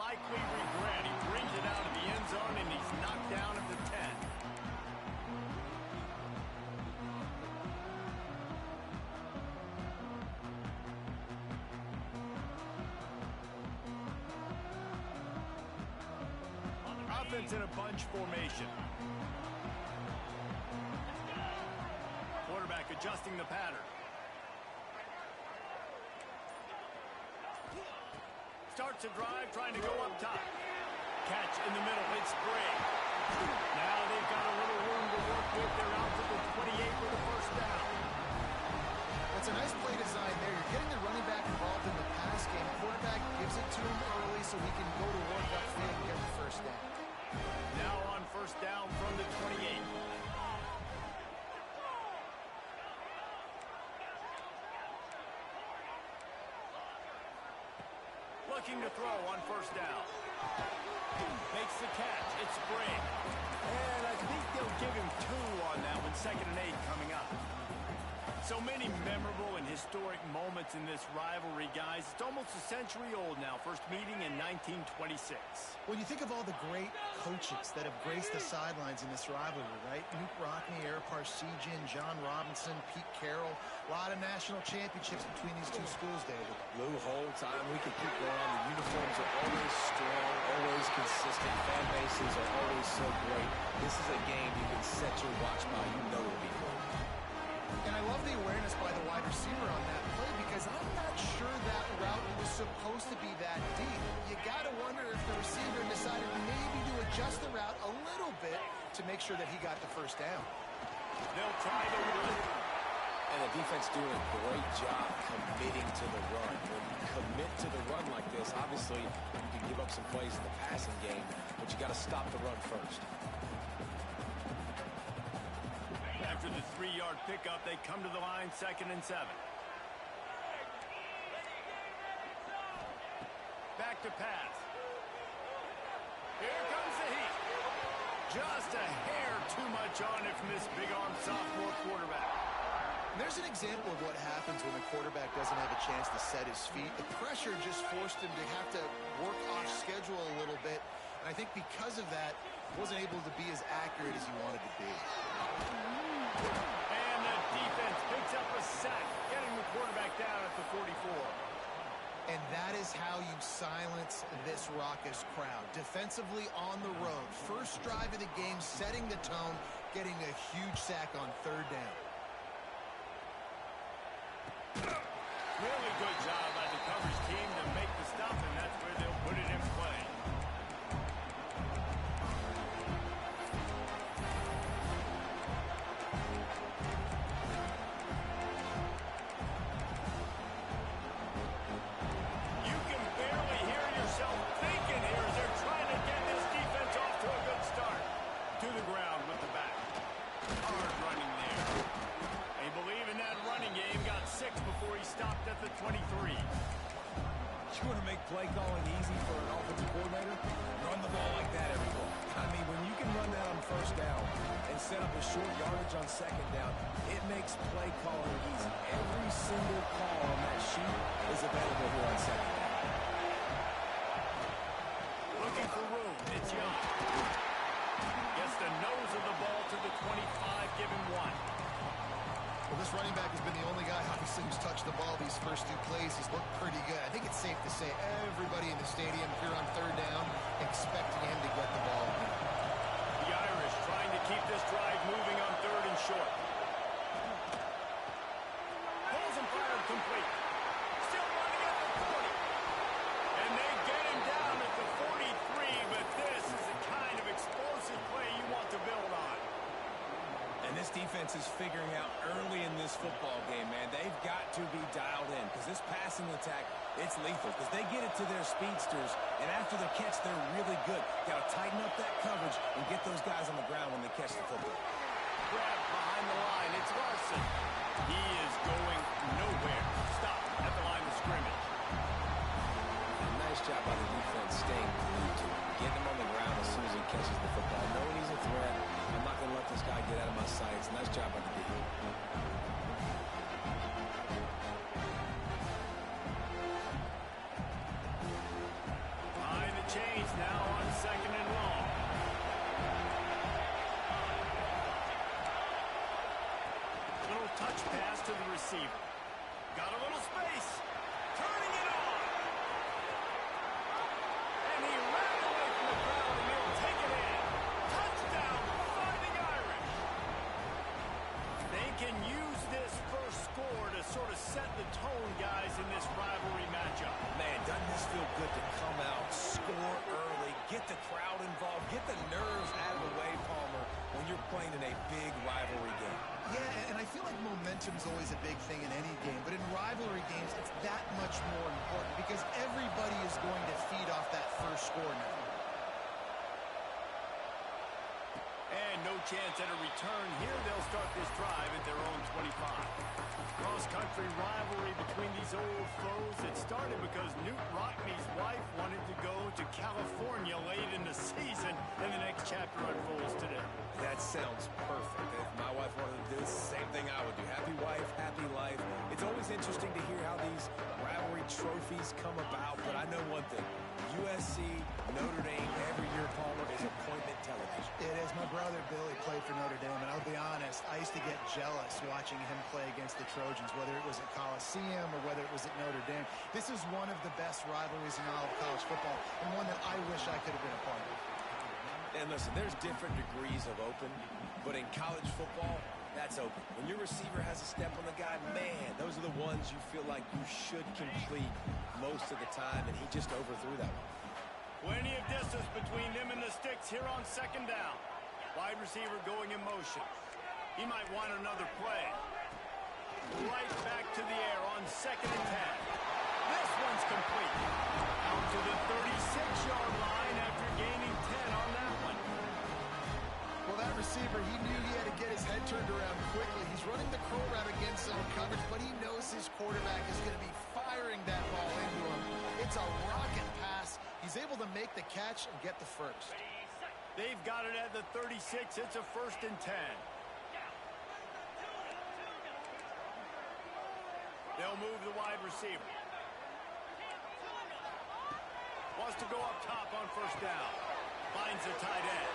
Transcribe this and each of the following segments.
likely regret. He brings it out of the end zone, and he's knocked down at the 10. Offense in a bunch formation. Quarterback adjusting the pattern. Starts a drive, trying to go up top. Catch in the middle, it's Briggs. Now they've got a little room to work with. They're out to the 28 for the first down. It's a nice play design there. You're getting the running back involved in the pass game. Quarterback gives it to him early so he can go to work upfield and get the first down. Now on first down from the 28. Looking to throw on first down. Makes the catch. It's Briggs. And I think they'll give him 2 on that one. 2nd and 8 coming up. So many memorable and historic moments in this rivalry, guys. It's almost a century old now. First meeting in 1926. When you think of all the great coaches that have graced the sidelines in this rivalry, right? Nuke Rockne, Eric Parsegian, John Robinson, Pete Carroll. A lot of national championships between these two schools, David. Lou Holtz, we could keep going. The uniforms are always strong, always consistent. Fan bases are always so great. This is a game you can set your watch by. You know it'll be great. And I love the awareness by the wide receiver on that play because I'm not sure that route was supposed to be that deep. You got to wonder if the receiver decided maybe to adjust the route a little bit to make sure that he got the first down. They'll try the run. And the defense doing a great job committing to the run. When you commit to the run like this, obviously you can give up some plays in the passing game, but you got to stop the run first. After the 3-yard pickup, they come to the line, 2nd and 7. Back to pass. Here comes the heat. Just a hair too much on it from this big-arm sophomore quarterback. And there's an example of what happens when the quarterback doesn't have a chance to set his feet. The pressure just forced him to have to work off schedule a little bit. And I think because of that, he wasn't able to be as accurate as he wanted to be. And the defense picks up a sack, getting the quarterback down at the 44. And that is how you silence this raucous crowd. Defensively on the road. First drive of the game, setting the tone, getting a huge sack on 3rd down. Really good job by the coverage team to make the stop, and that's where they'll put it in play. You can barely hear yourself thinking here as they're trying to get this defense off to a good start. To the ground with the back. Hard running there. They believe in that running game. Got 6 before he stopped at the 23. You want to make play calling easy for an offensive coordinator? Run the ball like that every play. I mean, when you can run that on first down and set up a short yardage on 2nd down, it makes play calling easy. Every single call on that sheet is available here on 2nd down. Looking for room. It's Young. Gets the nose of the ball to the 25. Give him 1. Well, this running back has been the only guy, obviously, who's touched the ball these first 2 plays. He's looked pretty good. I think it's safe to say everybody in the stadium, if you're on 3rd down, expecting him to get the ball. The Irish trying to keep this drive moving on 3rd and short. Pulls and fired complete. Still running at the 40. And they get him down at the 43, but this is the kind of explosive play you want to build on. And this defense is figuring out early in this football game, man. They've got to be dialed in because this passing attack, it's lethal because they get it to their speedsters, and after the catch, they're really good. Got to tighten up that coverage and get those guys on the ground when they catch the football. Grab behind the line. It's Larson. He is going nowhere. Stop at the line of scrimmage. Nice job by the defense staying glued to it. Getting him on the ground as soon as he catches the football. Knowing he's a threat, I'm not going to let this guy get out of my sights. Nice job by the defense. Behind the chain. Touch pass to the receiver. Got a little space. Turning it on. And he ran away from the crowd, and he'll take it in. Touchdown, Fighting Irish. They can use this first score to sort of set the tone, guys, in this rivalry matchup. Man, doesn't this feel good to come out, score early, get the crowd involved, get the nerves out of the way, Palmer, when you're playing in a big rivalry game. Yeah, and I feel like momentum's always a big thing in any game, but in rivalry games, it's that much more important because everybody is going to feed off that first score now. And no chance at a return here. They'll start this drive at their own 25. Cross-country rivalry between these old foes. It started because Newt Rockney's wife wanted to go to California late in the season, and the next chapter unfolds today. That sounds perfect. If my wife wanted to do the same thing I would do. Happy wife, happy life. It's always interesting to hear how these rivalry trophies come about, but I know one thing. USC, Notre Dame, every year, Palmer, is appointment television. It is. My brother Billy played for Notre Dame, and I'll be honest, I used to get jealous watching him play against the Trojans, whether it was at Coliseum or whether it was at Notre Dame. This is one of the best rivalries in all of college football, and one that I wish I could have been a part of. And listen, there's different degrees of open, but in college football, that's open. When your receiver has a step on the guy, man, those are the ones you feel like you should complete most of the time, and he just overthrew that one. Plenty of distance between them and the sticks here on second down. Wide receiver going in motion. He might want another play. Right back to the air on 2nd and 10. This one's complete. Out to the 36-yard line after gaining 10 on that one. Well, that receiver, he knew he had to get his head turned around quickly. He's running the curl route against zone coverage, but he knows his quarterback is going to be firing that ball into him. It's a rocket pass. He's able to make the catch and get the first. They've got it at the 36. It's a 1st and 10. They'll move the wide receiver. Wants to go up top on 1st down. Finds the tight end.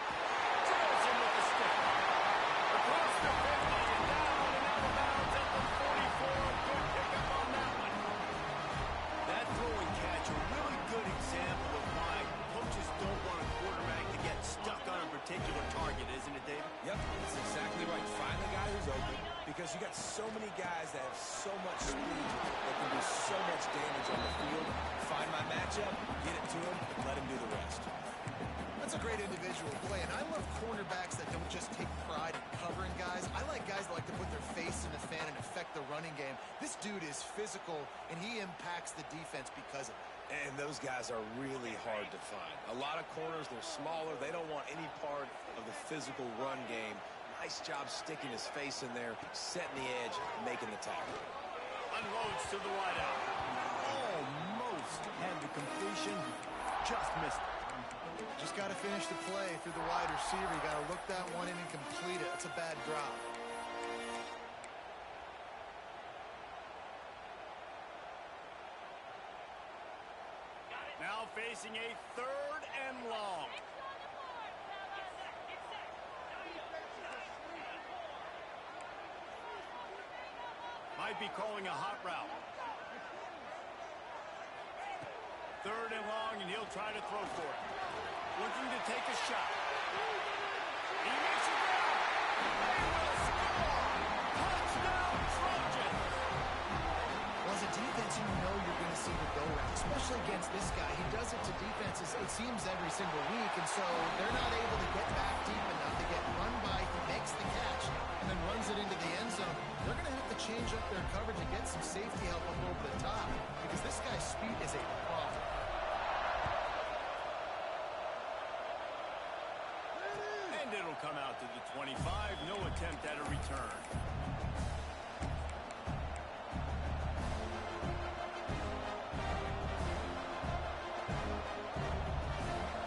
Drills him with the stick. Across the 50 and down and out of bounds at the 44. Good pickup on that one. That throwing catch, a really good example of why coaches don't want a quarterback to get stuck on a particular target, isn't it, David? Yep, that's exactly right. Find the guy who's open, because you got so many guys that have so much speed that can do so much damage on the field. Find my matchup, get it to him, and let him do the rest. That's a great individual play, and I love cornerbacks that don't just take pride in covering guys. I like guys that like to put their face in the fan and affect the running game. This dude is physical, and he impacts the defense because of it. And those guys are really hard to find. A lot of corners, they're smaller. They don't want any part of the physical run game. Nice job sticking his face in there, setting the edge, making the tackle. Unloads to the wideout. Almost had the completion. Just missed it. Just got to finish the play through the wide receiver. You got to look that one in and complete it. It's a bad drop. Now facing a 3rd and long. Might be calling a hot route. 3rd and long, and he'll try to throw for it. Looking to take a shot. He makes it down. They will score. Touchdown, Trojans. Well, as a defense, you know you're going to see the go route, especially against this guy. He does it to defenses, it seems, every single week, and so they're not able to get back deep enough to get run by. He makes the catch and then runs it into the end zone. They're going to have to change up their coverage and get some safety help up over the top because this guy's speed is a problem. And it'll come out to the 25. No attempt at a return.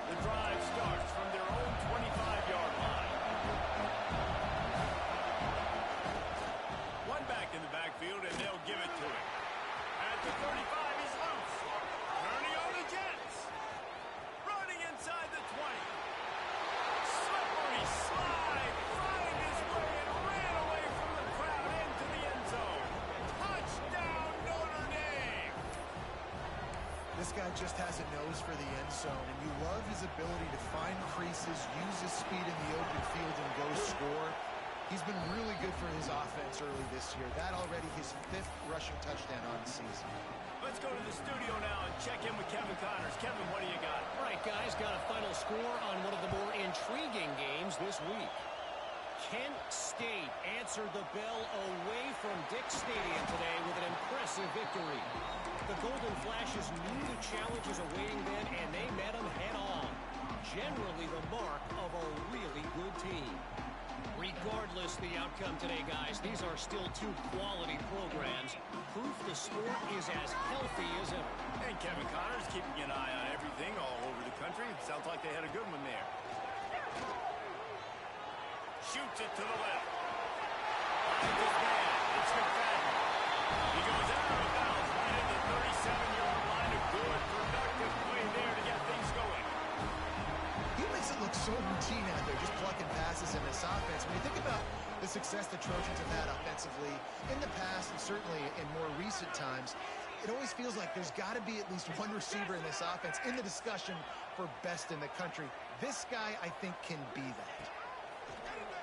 The drive starts from their own 25-yard line. One back in the backfield, and they'll give it to him. At the 35, he's loose. Turning on the Jets. Running inside the 20. Slippery slide. Find his way and ran away from the This guy just has a nose for the end zone, and you love his ability to find creases, use his speed in the open field, and go score. He's been really good for his offense early this year. That already his 5th rushing touchdown on the season. Let's go to the studio now and check in with Kevin Connors. Kevin, what do you got? All right, guys, got a final score on one of the more intriguing games this week. Kent State answered the bell away from Dick Stadium today with an impressive victory. The Golden Flashes knew the challenges awaiting them, and they met them head-on. Generally the mark of a really good team. Regardless the outcome today, guys, these are still 2 quality programs. Proof the sport is as healthy as ever. And Kevin Connors keeping an eye on everything all over the country. Sounds like they had a good one there. Shoots it to the left. Finds his man. It's McFadden. He goes out of bounds right at the 37-yard line. A good, productive play there to get things going. He makes it look so routine out there, just plucking passes in this offense. When you think about the success the Trojans have had offensively in the past and certainly in more recent times, it always feels like there's got to be at least one receiver in this offense in the discussion for best in the country. This guy, I think, can be that.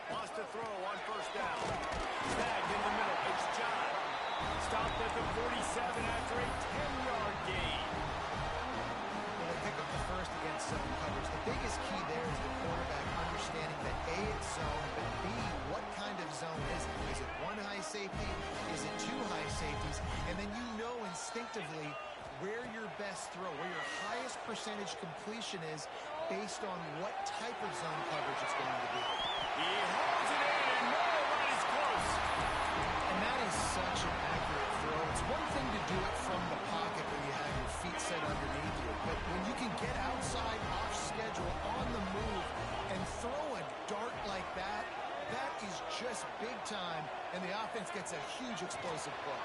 Lost to throw on first down. Snagged in the middle. It's John. Stopped at the 47 after a 10-yard gain. Well, they pick up the first against zone coverage. The biggest key there is the quarterback understanding that A, it's zone, but B, what kind of zone is it? Is it 1 high safety? Is it 2 high safeties? And then you know instinctively where your best throw, where your highest percentage completion is based on what type of zone coverage it's going to be. He holds it in, and right is close. And that is such an accurate throw. It's one thing to do it from the pocket when you have your feet set underneath you, but when you can get outside, off schedule, on the move, and throw a dart like that, that is just big time, and the offense gets a huge explosive play.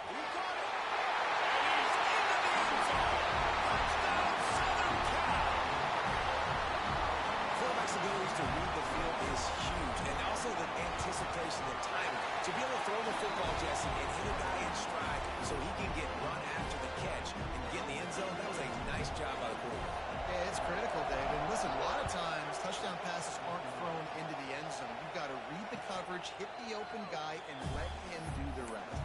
He got it, and he's into the end zone. Touchdown, Southern Cal. Quarterback's ability to read the field is huge, and also the anticipation, the timing. To be able to throw the football, Jesse, and hit a guy in stride so he can get run after the catch and get in the end zone, that was a nice job by the quarterback. Yeah, it's critical, Dave. And listen, a lot of times touchdown passes aren't thrown into the end zone. You've got to read the coverage, hit the open guy, and let him do the rest.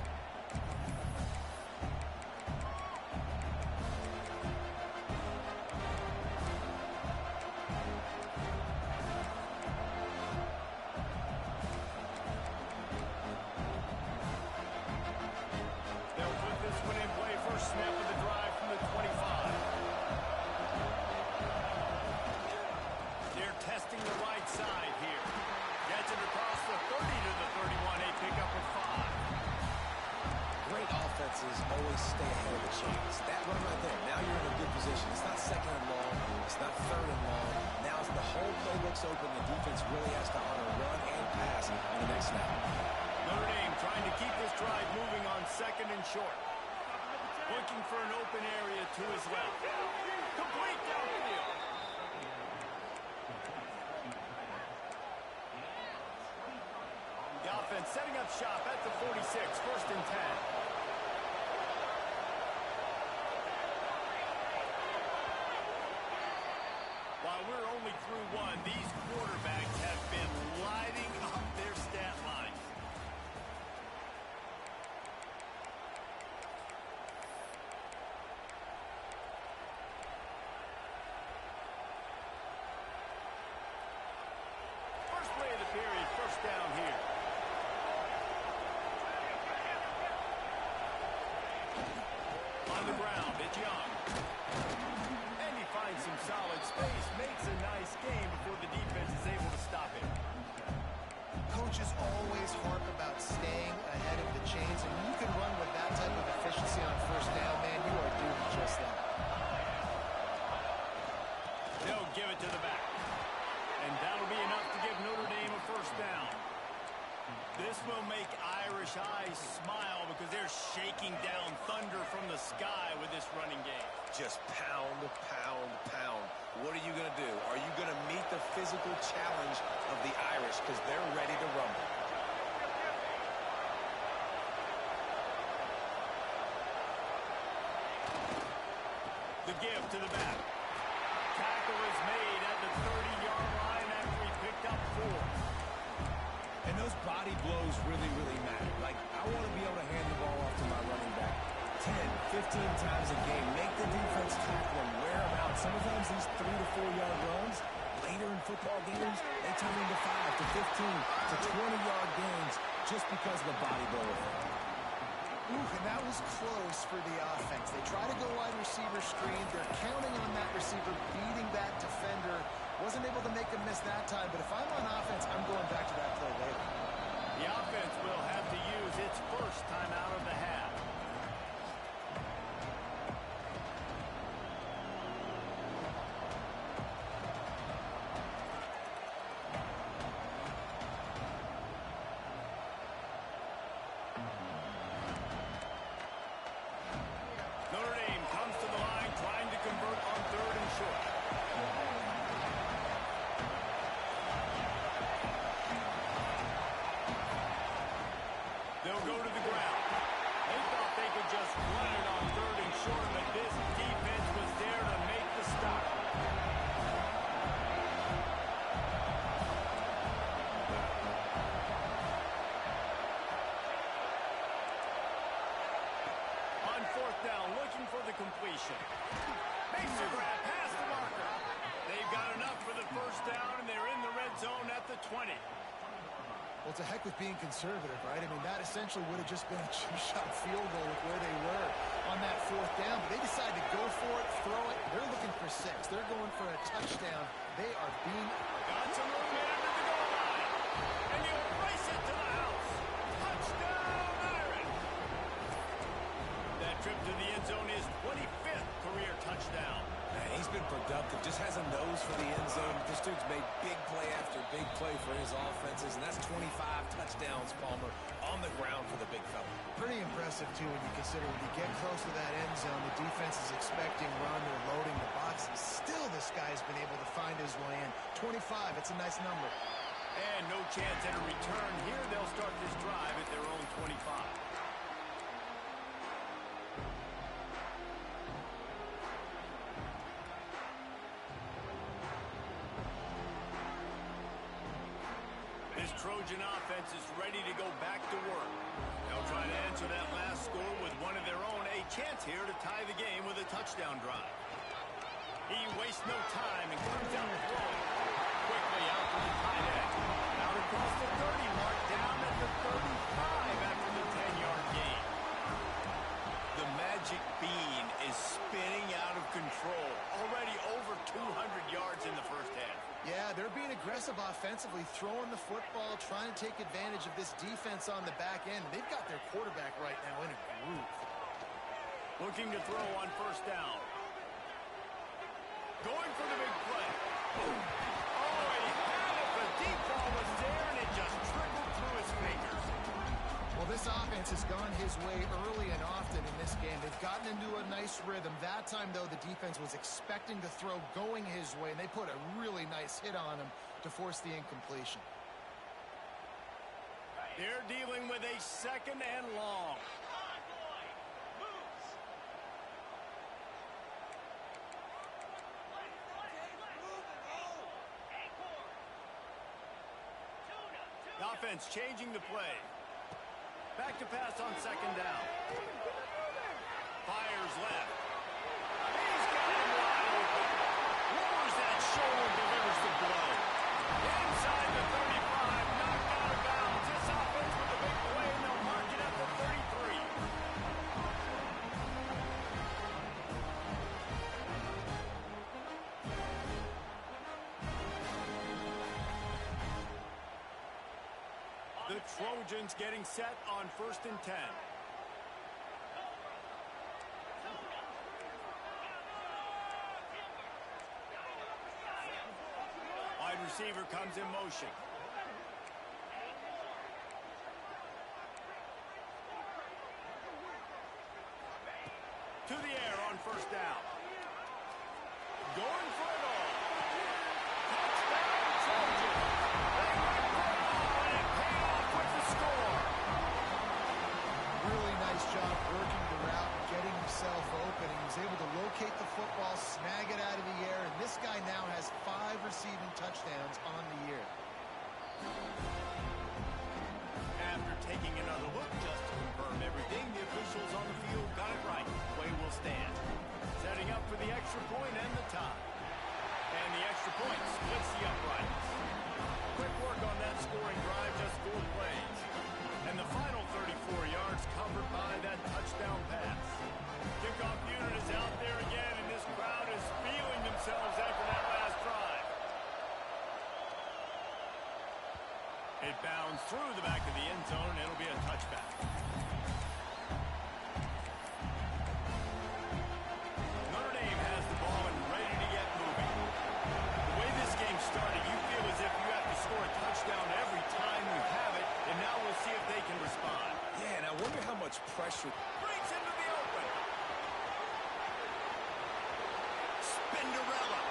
They'll put this one in play. First snap of the drive from the 25. They're testing the right side here. Gets it across the 30 to the 31. A pickup of 5. Great offenses always stay ahead of the chains. That run right there, now you're in a good position. It's not 2nd and long. It's not 3rd and long. Now as the whole play looks open, the defense really has to honor run and pass on the next snap. Notre Dame trying to keep this drive moving on 2nd and short. Looking for an open area to his left. Complete downfield. The offense setting up shop at the 46. 1st and 10. While we're only through one, these quarterbacks have been lighting up their stat line. First play of the period, first down here. On the ground, it's Young. And he finds some solid space, makes a nice game before the defense is able to stop him. Coaches always harp about staying ahead of the chains, and when you can run with that type of efficiency on first down, man, you are doing just that. They'll give it to the back. And that'll be enough to give Notre Dame a first down. This will make Irish eyes smile because they're shaking down thunder from the sky with this running game. Just pound, pound, pound. What are you going to do? Are you going to meet the physical challenge of the Irish because they're ready to rumble? The give to the back. Tackle is made at the 30-yard line after he picked up 4. And those body blows really, really matter. Like, I want to be able to hand the ball off to my running back 10, 15 times a game. Make the defense tackle them, wear them out. Sometimes these 3 to 4 yard runs, later in football games, they turn into 5 to 15 to 20-yard gains just because of the body blow effect. Ooh, and that was close for the offense. They try to go wide receiver screen. They're counting on that receiver beating that defender. Wasn't able to make a miss that time, but if I'm on offense, I'm going back to that play later. The offense will have to use its first timeout of the half. Notre Dame comes to the line trying to convert on 3rd and short. They'll go to the ground. They thought they could just run it on 3rd and short, but this defense was there to make the stop. On 4th down, looking for the completion. Makes the grab past the marker. They've got enough for the first down, and they're in the red zone at the 20. Well, to heck with being conservative, right? I mean, that essentially would have just been a chip-shot field goal with where they were on that 4th down. But they decided to go for it, throw it. They're looking for 6. They're going for a touchdown. They are being... Got some room in under the goal line. And you race it to the house. Touchdown, Iron. That trip to the end zone is 25th career touchdown. Man, he's been productive. Just has a nose for the end zone. This dude's made big play after big play for his offenses, and that's 25 touchdowns, Palmer, on the ground for the big fella. Pretty impressive, too, when you consider when you get close to that end zone, the defense is expecting run. They're loading the box, and still this guy's been able to find his way in. 25, it's a nice number. And no chance at a return here. They'll start this drive at their own 25. This Trojan offense is ready to go back to work. They'll try to answer that last score with one of their own. A chance here to tie the game with a touchdown drive. He wastes no time and comes out throwing. Quickly out to the tight end. Out across the 30 mark, down at the 35 after the 10-yard gain. The magic bean is spinning out of control. Already over 200 yards in the first half. Yeah, they're being aggressive offensively, throwing the football, trying to take advantage of this defense on the back end. They've got their quarterback right now in a groove. Looking to throw on 1st down. Going for the big play. Oh, he had it. The deep ball was there, and it just trickled through his fingers. Well, this offense has gone his way early and often in this game. They've gotten into a nice rhythm. That time, though, the defense was expecting to throw going his way, and they put a really nice hit on him to force the incompletion. They're dealing with a 2nd and long. The offense changing the play. Back to pass on 2nd down. Fires left. He's got him wide open. Lowers that shoulder, delivers the blow. Inside the 35, knocked out of bounds. This offense with a big play, and they'll mark it at the 33. The Trojans getting set on 1st and 10. Wide receiver comes in motion. To the air on 1st down. Going for it all. Touchdown, Trojans. They went for it all, and it paid off with the score. Really nice job working the route and getting himself open. He was able to locate the football It bounds through the back of the end zone, and it'll be a touchback. Notre Dame has the ball and ready to get moving. The way this game started, you feel as if you have to score a touchdown every time you have it, and now we'll see if they can respond. Yeah, and I wonder how much pressure. Breaks into the open. Spinderella.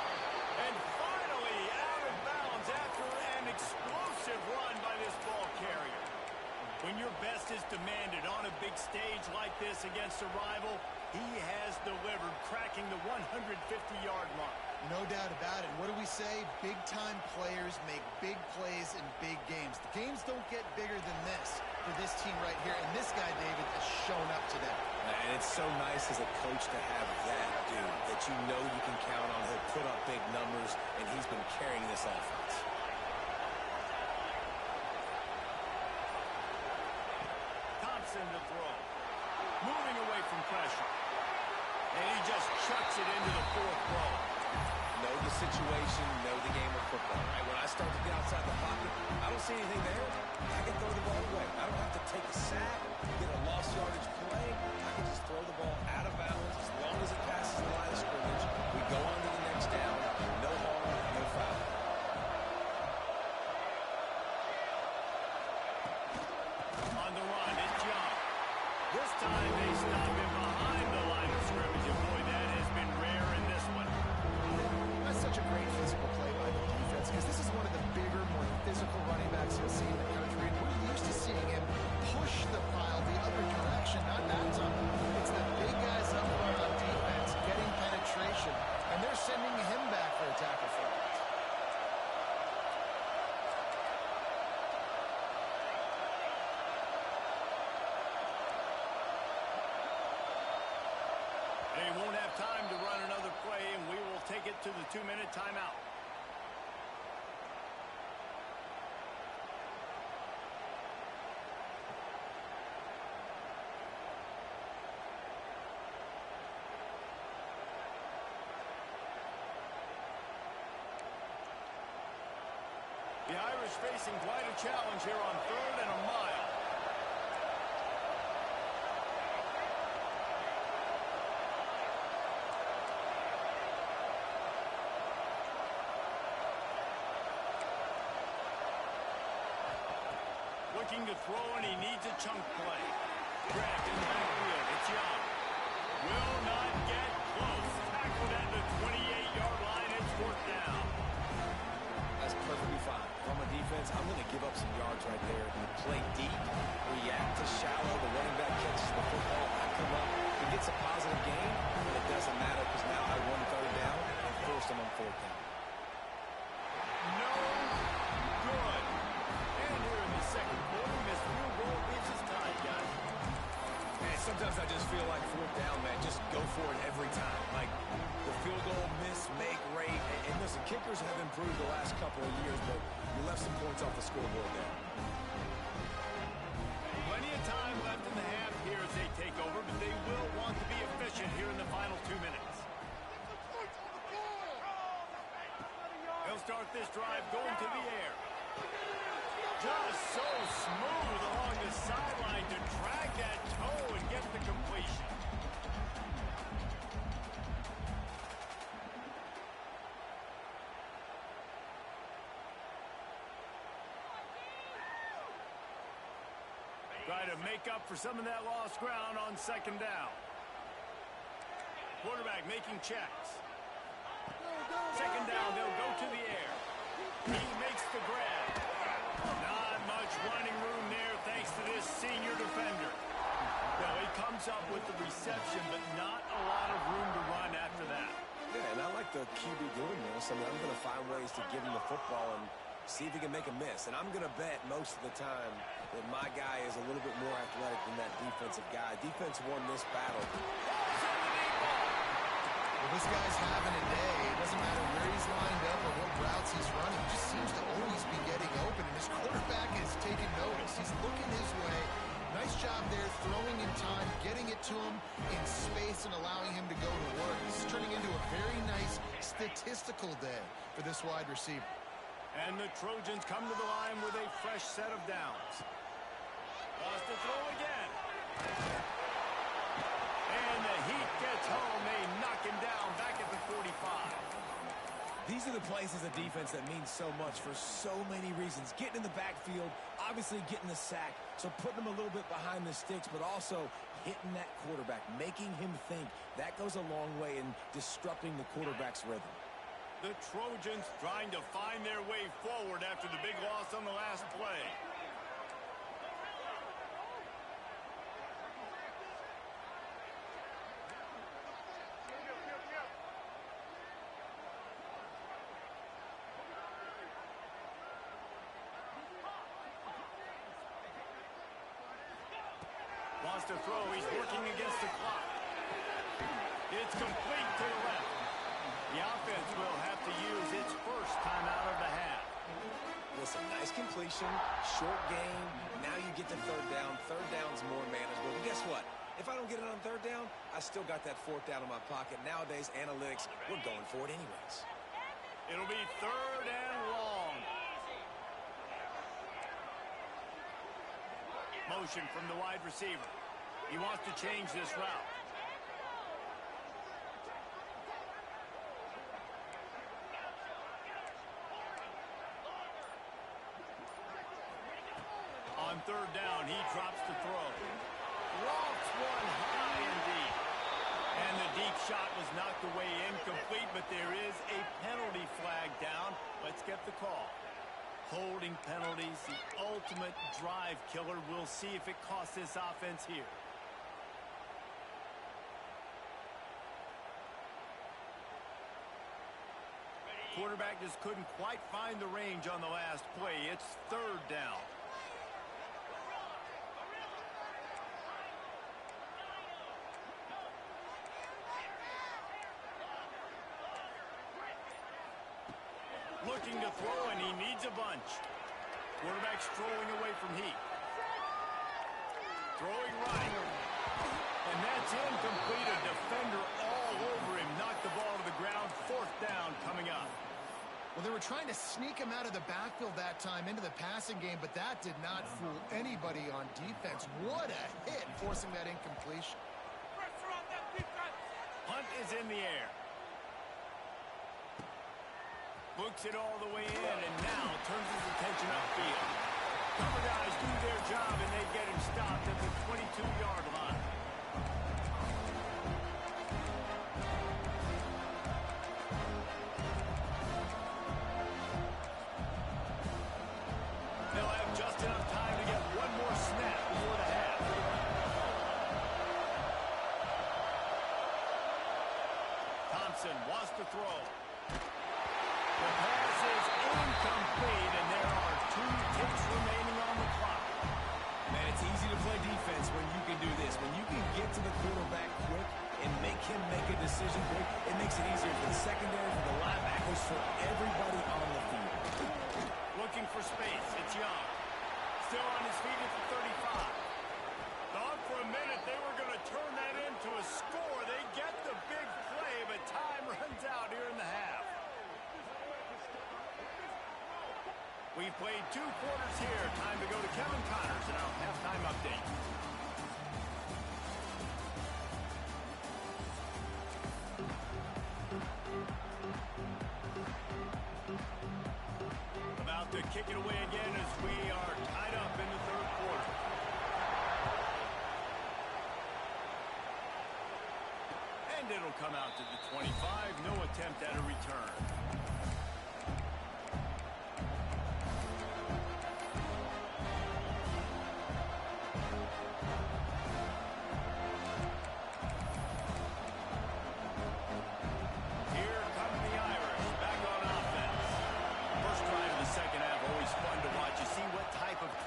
And finally out of bounds after an explosive run by this ball carrier. When your best is demanded on a big stage like this against a rival, he has delivered, cracking the 150-yard mark. No doubt about it. What do we say? Big-time players make big plays in big games. The games don't get bigger than this for this team right here. And this guy, David, has shown up today. And it's so nice as a coach to have that dude that you know you can count on. He'll put up big numbers, and he's been carrying this offense. Thompson to throw. Moving away from pressure. And he just chucks it into the fourth row. Know the situation, know the game of football. Right? When I start to get outside the pocket, I don't see anything there. I can throw the ball away. I don't have to take a sack, get a lost yardage play. I can just throw the ball out of bounds as long as it passes the line of scrimmage. We go on to the next down. No harm, no foul. On the run, it's Young. This time they stop him behind the line of scrimmage. And boy, that has been rare in this one. That's such a great physical play by the defense because this is one of the bigger, more physical running backs you'll see in the country. And we're used to seeing him push the pile the other direction. Not that time. It's the big guys up front on defense getting penetration, and they're sending him back for a tackle for it. They won't have time to run another play, and we will take it to the 2-minute timeout. The Irish facing quite a challenge here on 3rd and a mile. Looking to throw, and he needs a chunk play. Grabbed in the backfield. It's Young. Will not get close. Tackled at the 28-yard line. It's 4th down. That's perfectly fine. If I'm a defense, I'm going to give up some yards right there. Play deep, react to shallow. The running back catches the football. I come up. He gets a positive gain, but it doesn't matter because now I won 3rd down, and first I'm on 4th down. No good. And here in the second quarter, missed field goal leaves us tied, guys. Man, sometimes I just feel like 4th down, man. Just go for it every time. Like the field goal, miss, make, rate. And listen, kickers have improved the last couple of years, but you left some points off the scoreboard there. Plenty of time left in the half here as they take over, but they will want to be efficient here in the final 2 minutes. They'll start this drive going to the air. Just so smooth along the sideline to drag that toe and get the completion. Try to make up for some of that lost ground on 2nd down. Quarterback making checks. 2nd down, they'll go to the air. He makes the grab. Not much running room there thanks to this senior defender. Well, he comes up with the reception, but not a lot of room to run after that. Yeah, and I like the QB doing this. I mean, I'm going to find ways to give him the football and see if he can make a miss. And I'm going to bet most of the time that my guy is a little bit more athletic than that defensive guy. Defense won this battle. Well, this guy's having a day. It doesn't matter where he's lined up or what routes he's running. He just seems to always be getting open. And his quarterback is taking notice. He's looking his way. Nice job there, throwing in time, getting it to him in space and allowing him to go to work. This is turning into a very nice statistical day for this wide receiver. And the Trojans come to the line with a fresh set of downs. Wants to throw again. And the Heat gets home. They knock him down back at the 45. These are the plays as a defense that mean so much for so many reasons. Getting in the backfield, obviously getting the sack, so putting him a little bit behind the sticks, but also hitting that quarterback, making him think. That goes a long way in disrupting the quarterback's rhythm. The Trojans trying to find their way forward after the big loss on the last play. Wants to throw. He's working against the clock. It's complete to the left. The offense will have to use its first timeout of the half. Listen, nice completion, short game. Now you get to third down. Third down's more manageable. But guess what? If I don't get it on third down, I still got that fourth down in my pocket. Nowadays, analytics, we're going for it anyways. It'll be third and long. Motion from the wide receiver. He wants to change this route. On third down, he drops to throw. Lofts one high and deep. And the deep shot was knocked away incomplete, but there is a penalty flag down. Let's get the call. Holding penalties, the ultimate drive killer. We'll see if it costs this offense here. Quarterback just couldn't quite find the range on the last play. It's third down. Looking to throw, and he needs a bunch. Quarterback's throwing away from Heat. Throwing right. And that's incomplete. A defender all over him. Knocked the ball to the ground. Fourth down coming up. Well, they were trying to sneak him out of the backfield that time into the passing game, but that did not fool anybody on defense. What a hit, forcing that incompletion. Hunt is in the air. Looks it all the way in, and now turns his attention upfield. Cover guys do their job, and they get him stopped at the 22-yard line. They'll have just enough time to get one more snap before the half. Thompson wants to throw. The pass is incomplete, and there are 2 ticks remaining on the clock. Man, it's easy to play defense when you can do this. When you can get to the quarterback quick and make him make a decision quick, it makes it easier for the secondary, for the linebackers, for everybody on the field. Looking for space. It's Young. Still on his feet at the 35. Thought for a minute they were going to turn that into a score. They get the big play, but time runs out here in the half. We've played 2 quarters here. Time to go to Kevin Connors in our halftime update. About to kick it away again as we are tied up in the third quarter. And it'll come out to the 25. No attempt at a return.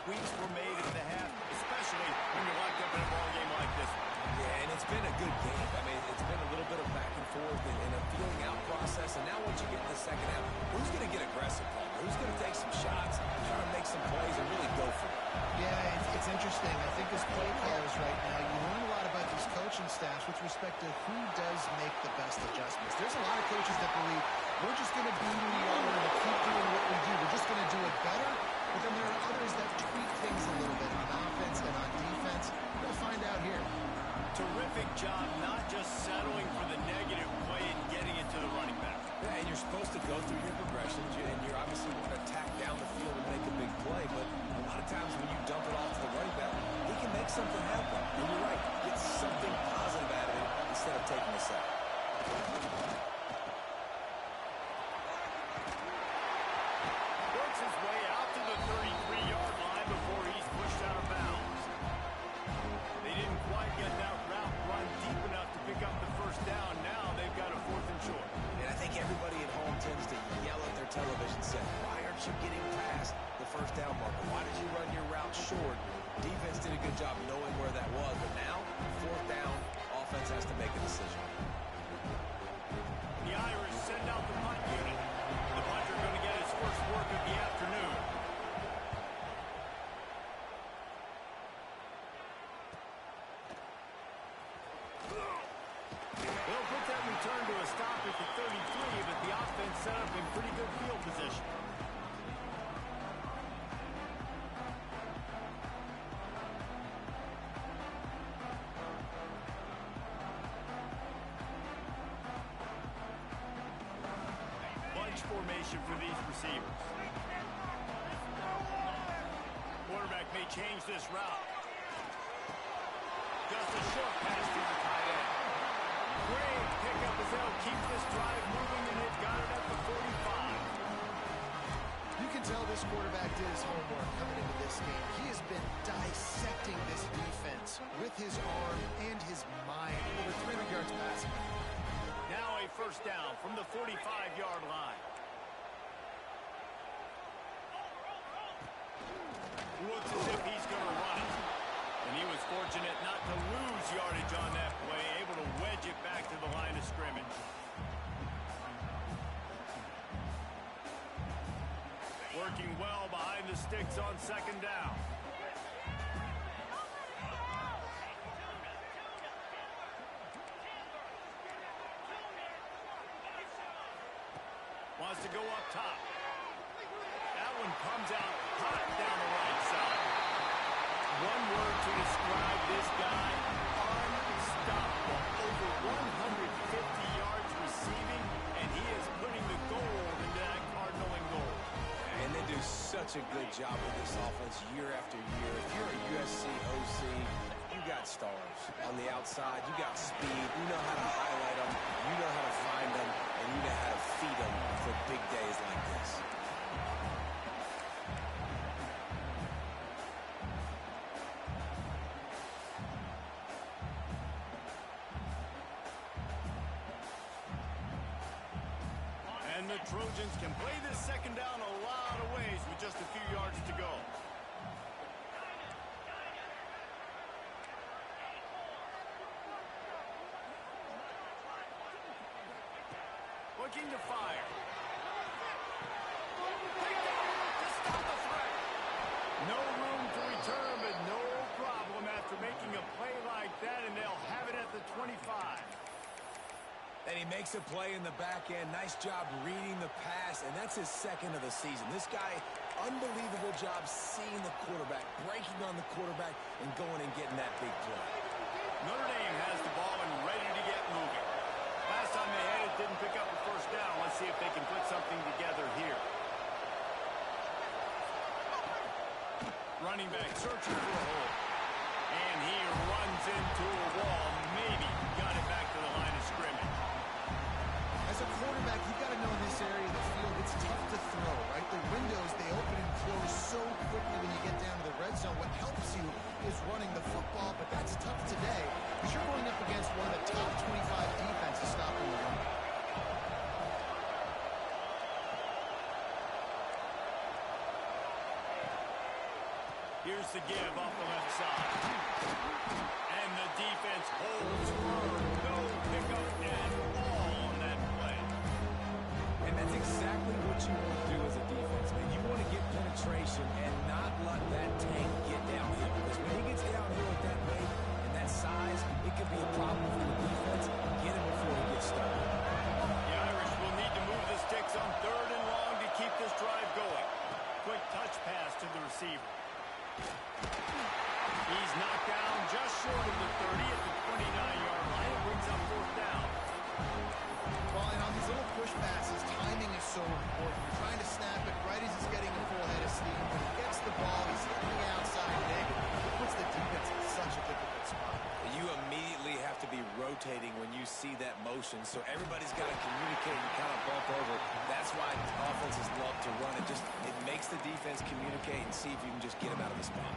Tweaks were made in the half, especially when you're locked up in a ball game like this one. Yeah, and it's been a good game. I mean, it's been a little bit of back and forth and a feeling out process. And now once you get in the second half, who's going to get aggressive, Paul? Who's going to take some shots, try to make some plays, and really go for it? Yeah, it's interesting. I think as play callers right now, you learn a lot about these coaching staffs with respect to who does make the best adjustments. There's a lot of coaches that believe we're just going to be who we are. We're going to keep doing what we do. We're just going to do it better. But then there are others that tweak things a little bit on offense and on defense. We'll find out here. Terrific job not just settling for the negative play and getting it to the running back. Yeah, and you're supposed to go through your progressions, and you're obviously going to attack down the field and make a big play, but a lot of times when you dump it off to the running back, he can make something happen. And you're right, get something positive out of it instead of taking a sack. Works his way out to the 33-yard line before he's pushed out of bounds. They didn't quite get that route run deep enough to pick up the first down. Now they've got a 4th and short. And I think everybody at home tends to yell at their television set, why aren't you getting past the first down marker? Why did you run your route short? Defense did a good job knowing where that was, but now, 4th down, offense has to make a decision. The Irish send out the punt unit. The punter going to get his first work of the afternoon. They'll put that return to a stop at the 33, but the offense set up in pretty good field position. Bunch formation for these receivers. Quarterback may change this route. Just a short pass to the tight end. Great pickup as they'll keep this drive moving, and they've got it at the 45. You can tell this quarterback did his homework coming into this game. He has been dissecting this defense with his arm and his mind. Over 300 yards passing. Now a first down from the 45-yard line. Looks as if he's going to run it. And he was fortunate not to lose yardage on that play, able to wedge it back to the line of scrimmage. Working well behind the sticks on 2nd down. Wants to go up top. That one comes out hot down the right side. One word to describe this guy: unstoppable. Over 150 yards receiving, and he is putting the gold into that Cardinal and gold. And they do such a good job with this offense year after year. If you're a USC OC, you got stars. On the outside, you got speed. You know how to highlight them. You know how to find them. And you know how to feed them for big days like this. And the Trojans can play this 2nd down a lot of ways with just a few yards to go. Looking to fire. To stop the threat. No room to return, but no problem after making a play like that, and they'll have it at the 25. And he makes a play in the back end. Nice job reading the pass, and that's his 2nd of the season. This guy, unbelievable job seeing the quarterback, breaking on the quarterback, and going and getting that big play. Notre Dame has the ball and ready to get moving. Last time they had it, didn't pick up a first down. Let's see if they can put something together here. Running back searching for a hole. And he runs into a wall. Maybe got it back to the line of scrimmage. As a quarterback, you've got to know in this area of the field, it's tough to throw, right? The windows, they open and close so quickly when you get down to the red zone. What helps you is running the football, but that's tough today because you're going up against one of the top 25 defenses stopping the run. Here's the give off the left side. And the defense holds firm. No pickup at all on that play. And that's exactly what you want to do as a defense, man. You want to get penetration and not let that tank get downhill. Because when he gets downhill at that weight and that size, it could be a problem for the defense. Get him before he gets started. The Irish will need to move the sticks He's knocked down just short of the 30 at the 29-yard line. It brings up fourth down. Well, and on these little push passes, timing is so important. You're trying to snap it right as he's getting a full head of steam. When he gets the ball, he's hitting the outside big. It puts the defense in such a difficult spot. You immediately have to be rotating when you see that motion, so everybody's got to communicate and kind of bump over. That's why offenses love to run it. It makes the defense communicate and see if you can just get him out of the spot.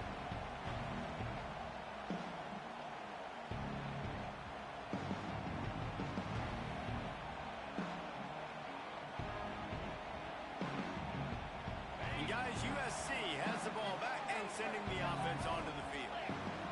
USC has the ball back and sending the offense onto the field.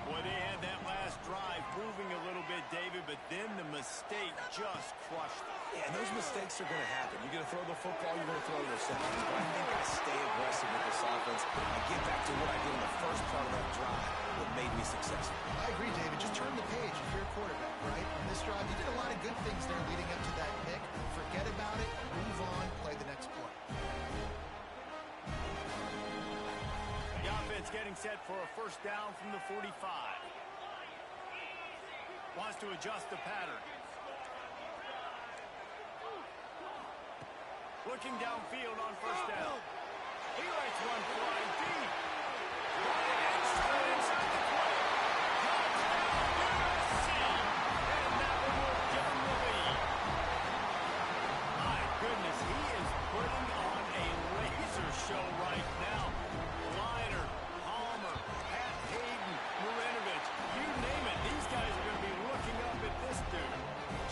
Boy, they had that last drive moving a little bit, David, but then the mistake just crushed them. Yeah, and those mistakes are going to happen. You're going to throw the football, you're going to throw interceptions. But I think I stay aggressive with this offense and get back to what I did in the first part of that drive that made me successful. I agree, David. Just turn the page if you're a quarterback, right? On this drive, you did a lot of good things there leading up to that pick. Forget about it, move on, play the next play. The offense getting set for a first down from the 45. Wants to adjust the pattern. Looking downfield on first down. He lets one fly deep. Inside the 20. Touchdown, USC. And that one will give him the lead. My goodness, he is putting on a laser show right now. Liner, Palmer, Pat Hayden, Marinovich, you name it. These guys are going to be looking up at this dude.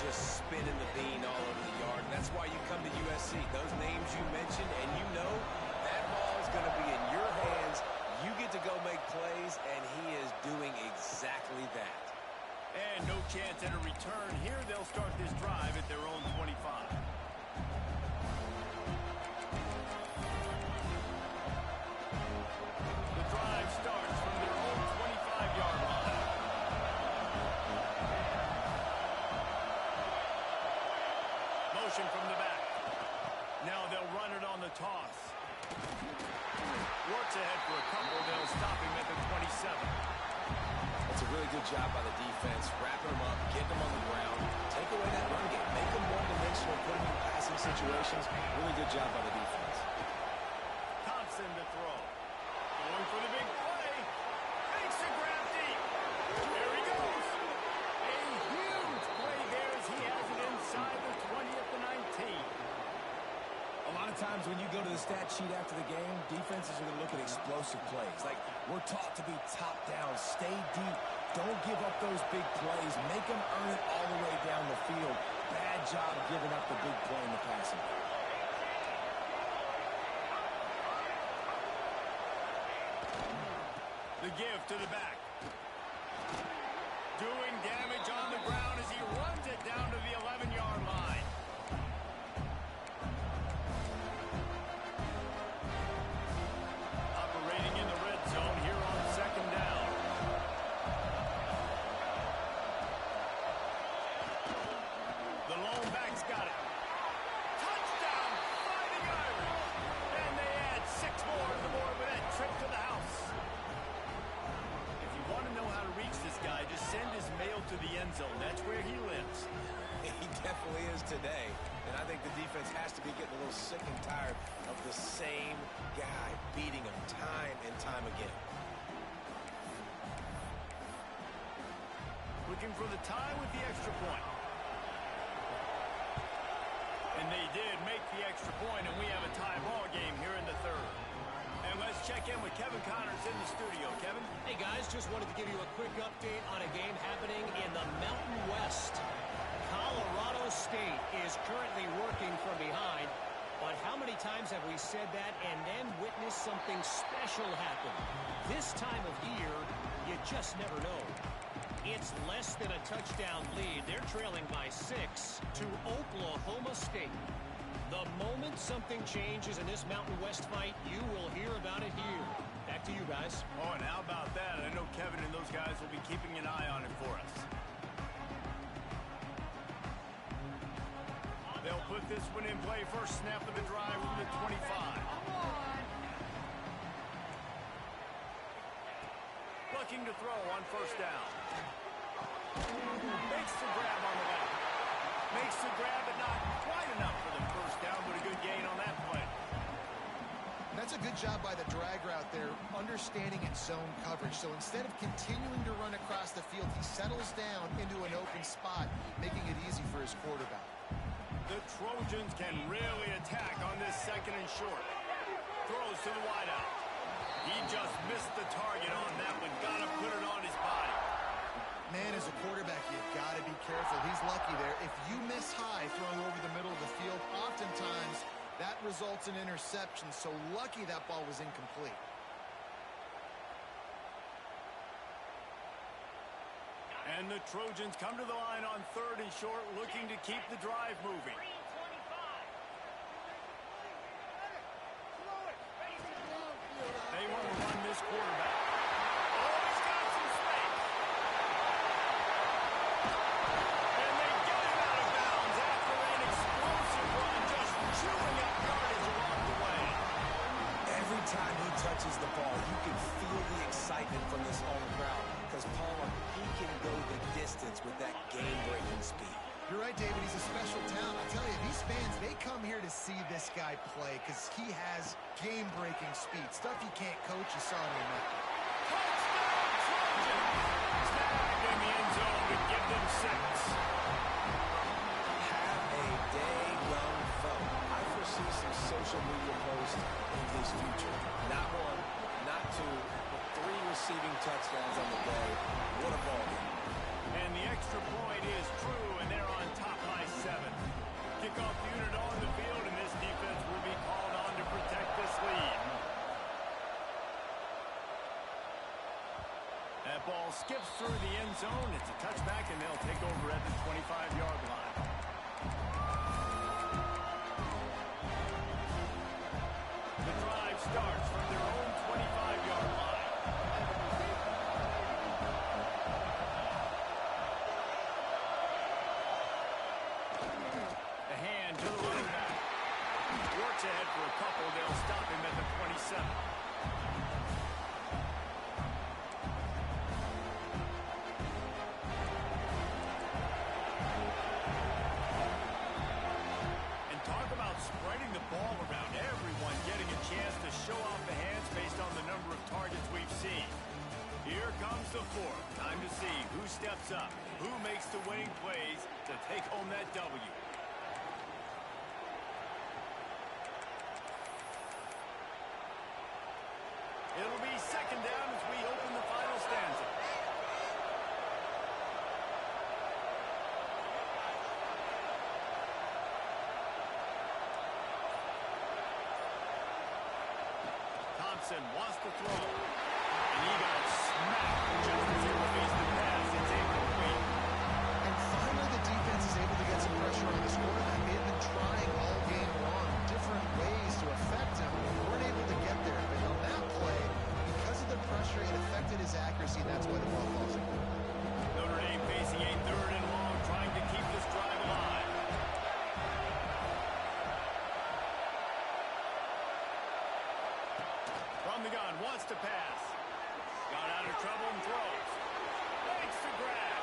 Just spinning the bean all over the yard. That's why you come to USC. Those names you mentioned, and you know that ball is going to be in your hands. You get to go make plays, and he is doing exactly that. And no chance at a return here. They'll start this drive at their own 25. The drive starts from their own 25-yard line. Motion from the back. Now they'll run it on the toss. Works ahead for a couple. They'll stop him at the 27. That's a really good job by the defense, wrapping them up, getting them on the ground, take away that run game, make them one-dimensional, put them in passing situations. Really good job by the defense. Thompson to throw. Going for the big play. Makes the grab deep. There he goes. A huge play there as he has it inside the 20 at the 19. A lot of times when you go to the stat sheet after the game, defenses are going to look at explosive plays. Like, we're taught to be top down, stay deep, don't give up those big plays, make them earn it all the way down the field. Bad job giving up the big play in the passing. The give to the back. Doing damage on the ground as he runs it down to the 11-yard line. Operating in the red zone here on second down. The lone back's got it. Touchdown, Fighting Irish. And they add 6 more to the board with that trip to the house. If you want to know how to reach this guy, just send his mail to the end zone. That's where he lives. He definitely is today. And I think the defense has to be getting a little sick and tired of the same guy beating him time and time again. Looking for the tie with the extra point. And they did make the extra point, and we have a tie ball game here in the third. And let's check in with Kevin Connors in the studio. Kevin? Hey, guys, just wanted to give you a quick update on a game happening in the Mountain West. Colorado State is currently working from behind, but how many times have we said that and then witnessed something special happen? This time of year, you just never know. It's less than a touchdown lead. They're trailing by 6 to Oklahoma State. The moment something changes in this Mountain West fight, you will hear about it here. Back to you guys. Oh, and how about that? I know Kevin and those guys will be keeping an eye on it for us. They'll put this one in play. First snap of the drive from the 25. looking to throw on first down. Makes the grab on the left. Makes the grab, but not quite enough for the first down, but a good gain on that play. That's a good job by the drag route there, understanding its zone coverage. So instead of continuing to run across the field, he settles down into an open spot, making it easy for his quarterback. The Trojans can really attack on this second and short. Throws to the wideout. He just missed the target on that one. Gotta put it on his body. Man, as a quarterback, you've got to be careful. He's lucky there. If you miss high throwing over the middle of the field, oftentimes that results in interception. So lucky that ball was incomplete. And the Trojans come to the line on third and short, looking to keep the drive moving. They want to run this quarterback. Oh, he's got some space. And they get him out of bounds after an explosive run, just chewing up yardage along the way. Every time he touches the ball, you can feel the excitement from this home crowd. Because, Palmer, he can go the distance with that game-breaking speed. You're right, David. He's a special talent. I tell you, these fans, they come here to see this guy play because he has game-breaking speed. Stuff you can't coach. You saw it in that. Touchdown, Trojans! Snagged in the end zone to give them 6. Have a day, young fellow. I foresee some social media posts in his future. Not one, not two, but 3 receiving touchdowns on the day. What a ball game. And the extra point is true, and they're on top by 7. Kickoff unit on the field, and this defense will be called on to protect this lead. That ball skips through the end zone. It's a touchback, and they'll take over at the 25-yard line. The drive starts from their own 25-yard line. Ahead for a couple. They'll stop him at the 27. And talk about spreading the ball around. Everyone getting a chance to show off the hands based on the number of targets we've seen. Here comes the 4th. Time to see who steps up, who makes the winning plays to take home that W. It'll be second down as we open the final stanza. Thompson wants to throw. And he got smacked just as he released the pass. It's incomplete. And finally the defense is able to get some pressure on this quarterback. They've been trying all game long, different ways to affect him. Weren't able to get there. But on that play, because of the pressure, it affected his accuracy, and that's why the ball falls in. Notre Dame facing a third and long, trying to keep this drive alive. From the gun, wants to pass. Got out of trouble and throws. Makes the grab.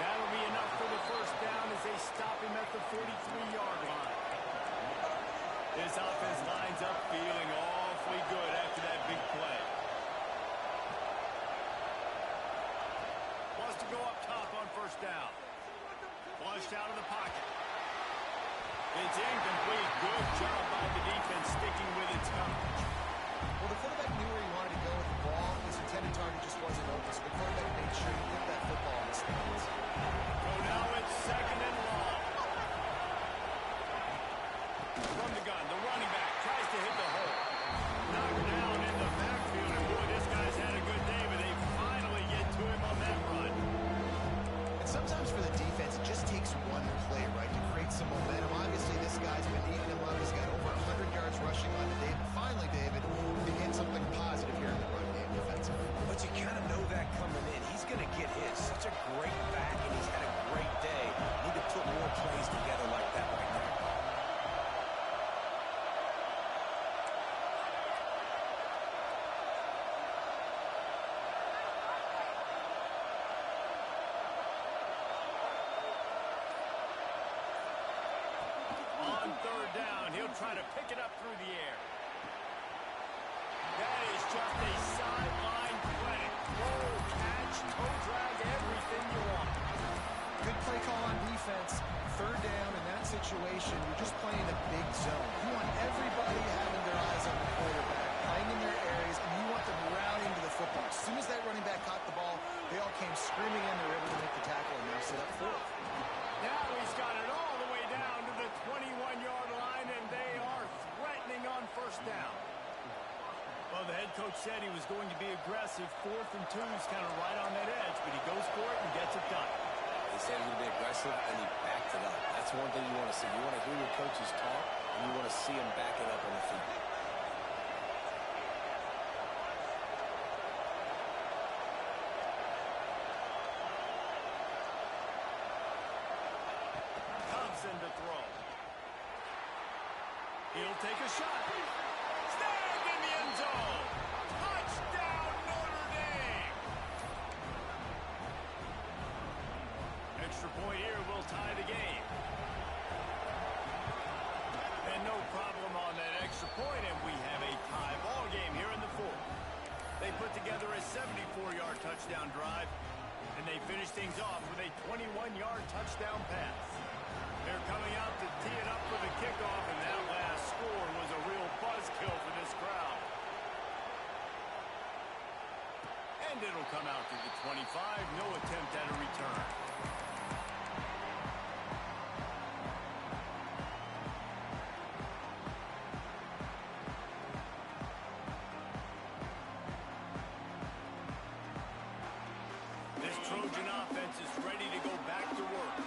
That'll be enough for the first down as they stop him at the 43-yard line. This offense lines up feeling awfully good after that big play. Wants to go up top on first down. Flushed out of the pocket. It's incomplete. Good job by the defense sticking with its coverage. Well, the quarterback knew where he wanted to go with the ball. His intended target just wasn't open, so the quarterback made sure he put that football in the stands. So now it's second and long. From the gun, the running back tries to hit the hole. Knocked down in the backfield, and boy, this guy's had a good day, but they finally get to him on that run. And sometimes for the defense, it just takes one play, right, to create some momentum. Obviously, this guy's been eating him up. He's got over 100 yards rushing on the day. But finally, David, they get something positive here in the run game. try to pick it up through the air. That is just a sideline clinic. Roll, catch, toe drag, everything you want. Good play call on defense. Third down in that situation, you're just playing a big zone. You want everybody having their eyes on the quarterback, playing in their areas, and you want them routing to the football. As soon as that running back caught the ball, they all came screaming in. They were able to make the tackle and now set up fourth. Now he's got it all the way down to the 21-yard line, and they are threatening on first down. Well, the head coach said he was going to be aggressive. 4th and 2 is kind of right on that edge, but he goes for it and gets it done. He said he would be aggressive, and he backed it up. That's one thing you want to see. You want to hear your coaches talk, and you want to see him back it up on the field. Thompson to throw. He'll take a shot. Snagged in the end zone. Touchdown, Notre Dame. Extra point here will tie the game. And no problem on that extra point, and we have a tie ball game here in the 4th. They put together a 74-yard touchdown drive, and they finish things off with a 21-yard touchdown pass. They're coming out to tee it up for the kickoff, and that last score was a real buzzkill for this crowd. And it'll come out to the 25. No attempt at a return. This Trojan offense is ready to go back to work.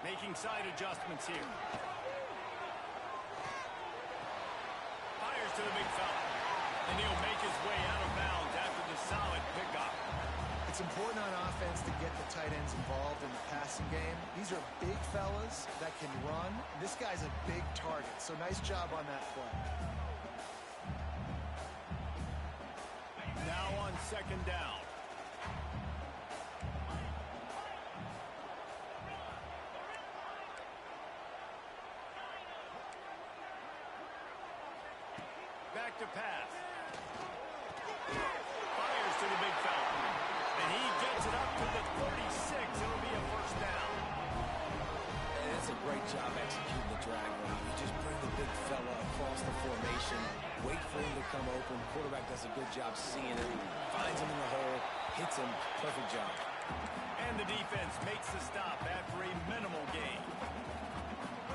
Making side adjustments here. Fires to the big fella. And he'll make his way out of bounds after the solid pickup. It's important on offense to get the tight ends involved in the passing game. These are big fellas that can run. This guy's a big target, so nice job on that play. Now on 2nd down. Back to pass. Fires to the big fella. And he gets it up to the 36. It'll be a first down. And it's a great job executing the drag route. You just bring the big fella across the formation, wait for him to come open. Quarterback does a good job seeing him, finds him in the hole, hits him. Perfect job. And the defense makes the stop after a minimal gain.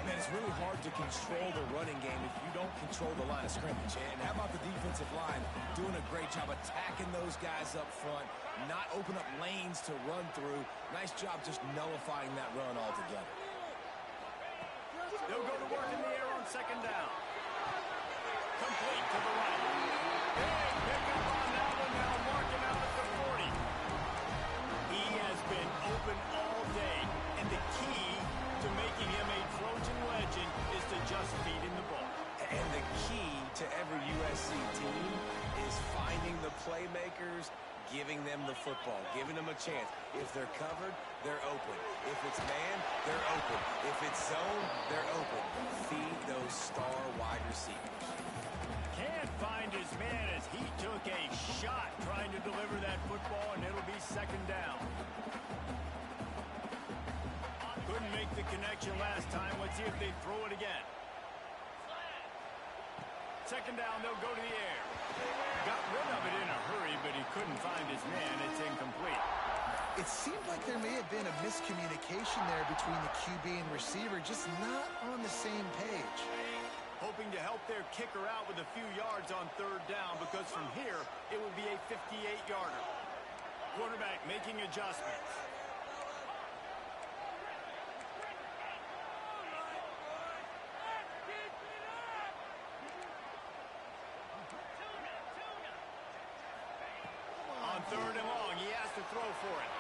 Man, it's really hard to control the running game if you don't control the line of scrimmage. And how about the defensive line doing a great job attacking those guys up front, not open up lanes to run through. Nice job just nullifying that run altogether. They'll go to work in the air on 2nd down. Complete to the right. Big pickup on that one. Now mark him out at the 40. He has been open all day, and the key to making him a Trojan legend is to just feed him the ball. And the key to every USC team is finding the playmakers, giving them the football, giving them a chance. If they're covered, they're open. If it's man, they're open. If it's zone, they're open. Feed those star wide receivers. Can't find his man as he took a shot trying to deliver that football, and it'll be 2nd down. Couldn't make the connection last time. Let's see if they throw it again. 2nd down, they'll go to the air. Got rid of it in a hurry, but he couldn't find his man. It's incomplete. It seemed like there may have been a miscommunication there between the QB and receiver, just not on the same page. Hoping to help their kicker out with a few yards on 3rd down, because from here, it will be a 58-yarder. Quarterback making adjustments. On 3rd and long, he has to throw for it.